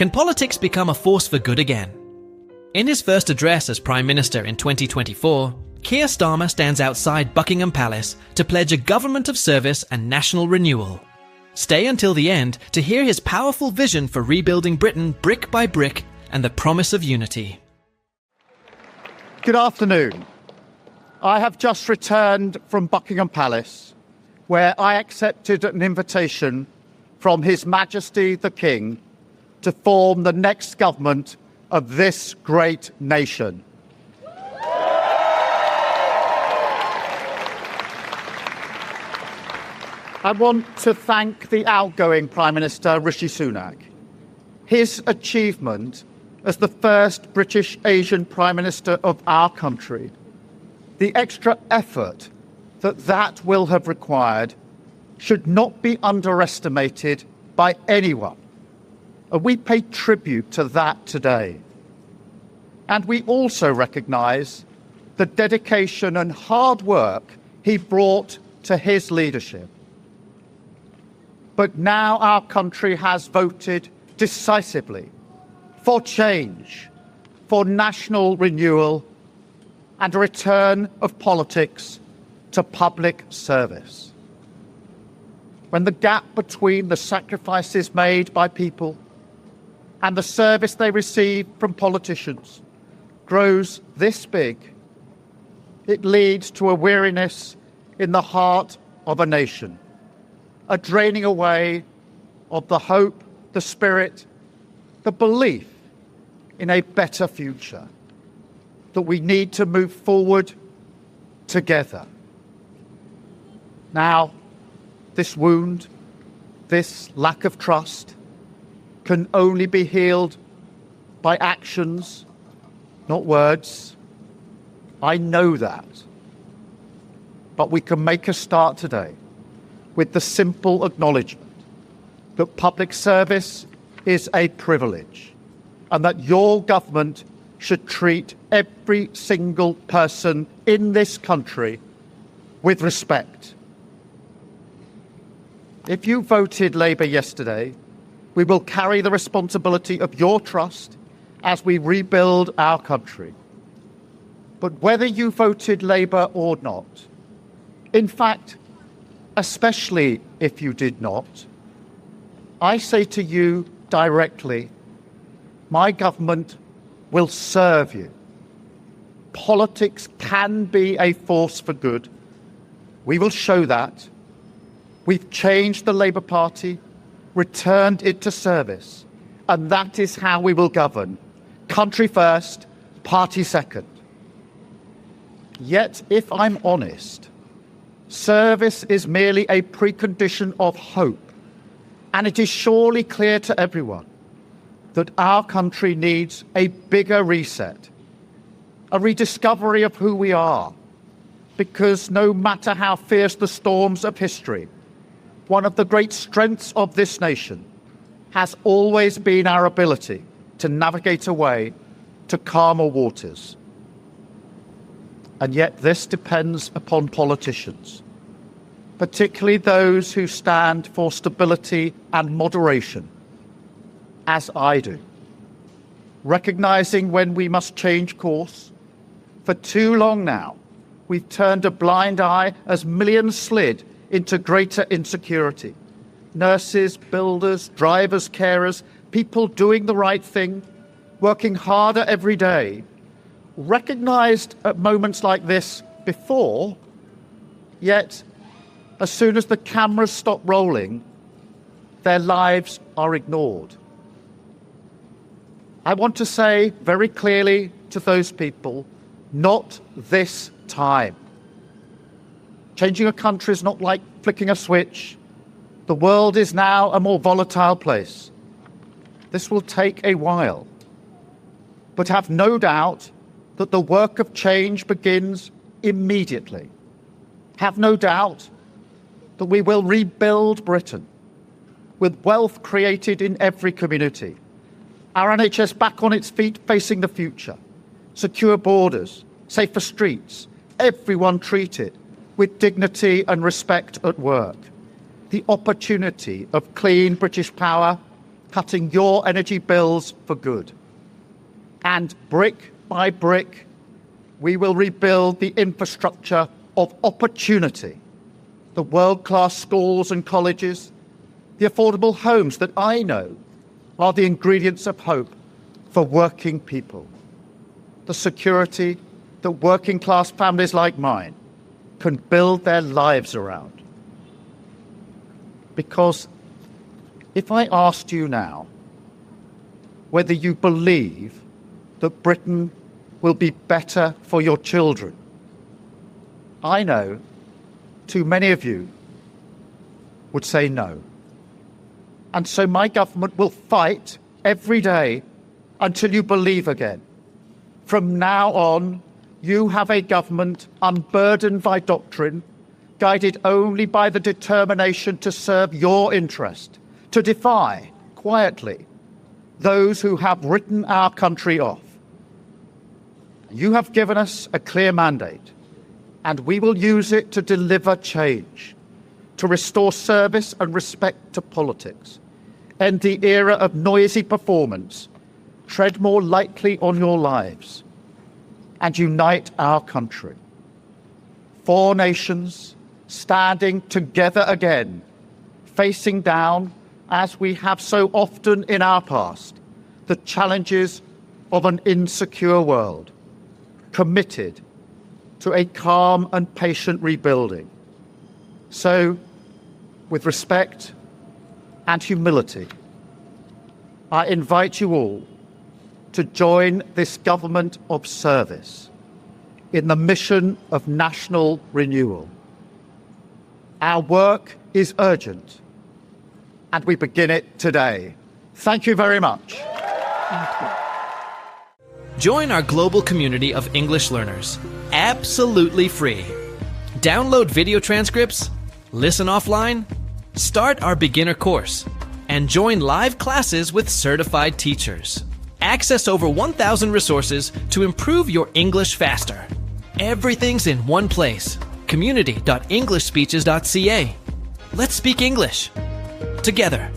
Can politics become a force for good again? In his first address as Prime Minister in 2024, Keir Starmer stands outside Buckingham Palace to pledge a government of service and national renewal. Stay until the end to hear his powerful vision for rebuilding Britain brick by brick and the promise of unity. Good afternoon. I have just returned from Buckingham Palace, where I accepted an invitation from His Majesty the King to form the next government of this great nation. I want to thank the outgoing Prime Minister, Rishi Sunak. His achievement as the first British Asian Prime Minister of our country, the extra effort that will have required, should not be underestimated by anyone. And we pay tribute to that today. And we also recognise the dedication and hard work he brought to his leadership. But now our country has voted decisively for change, for national renewal, and a return of politics to public service. When the gap between the sacrifices made by people and the service they receive from politicians grows this big, it leads to a weariness in the heart of a nation, a draining away of the hope, the spirit, the belief in a better future, that we need to move forward together. Now, this wound, this lack of trust, can only be healed by actions, not words. I know that. But we can make a start today with the simple acknowledgement that public service is a privilege and that your government should treat every single person in this country with respect. If you voted Labour yesterday, we will carry the responsibility of your trust as we rebuild our country. But whether you voted Labour or not, in fact, especially if you did not, I say to you directly, my government will serve you. Politics can be a force for good. We will show that. We've changed the Labour Party, returned it to service, and that is how we will govern. Country first, party second. Yet, if I'm honest, service is merely a precondition of hope, and it is surely clear to everyone that our country needs a bigger reset, a rediscovery of who we are, because no matter how fierce the storms of history, one of the great strengths of this nation has always been our ability to navigate a way to calmer waters. And yet this depends upon politicians, particularly those who stand for stability and moderation, as I do, recognising when we must change course. For too long now, we've turned a blind eye as millions slid into greater insecurity. Nurses, builders, drivers, carers, people doing the right thing, working harder every day, recognised at moments like this before, yet as soon as the cameras stop rolling, their lives are ignored. I want to say very clearly to those people, not this time. Changing a country is not like flicking a switch. The world is now a more volatile place. This will take a while. But have no doubt that the work of change begins immediately. Have no doubt that we will rebuild Britain with wealth created in every community, our NHS back on its feet facing the future, secure borders, safer streets, everyone treated with dignity and respect at work, the opportunity of clean British power cutting your energy bills for good. And brick by brick, we will rebuild the infrastructure of opportunity, the world-class schools and colleges, the affordable homes that I know are the ingredients of hope for working people, the security that working-class families like mine can build their lives around. Because if I asked you now whether you believe that Britain will be better for your children, I know too many of you would say no. And so my government will fight every day until you believe again. From now on, you have a government unburdened by doctrine, guided only by the determination to serve your interest, to defy, quietly, those who have written our country off. You have given us a clear mandate, and we will use it to deliver change, to restore service and respect to politics, end the era of noisy performance, tread more lightly on your lives, and unite our country. 4 nations standing together again, facing down, as we have so often in our past, the challenges of an insecure world, committed to a calm and patient rebuilding. So, with respect and humility, I invite you all to join this government of service in the mission of national renewal. Our work is urgent, and we begin it today. Thank you very much. Join our global community of English learners, absolutely free. Download video transcripts, listen offline, start our beginner course, and join live classes with certified teachers. Access over 1,000 resources to improve your English faster. Everything's in one place. community.englishspeeches.ca. Let's speak English together.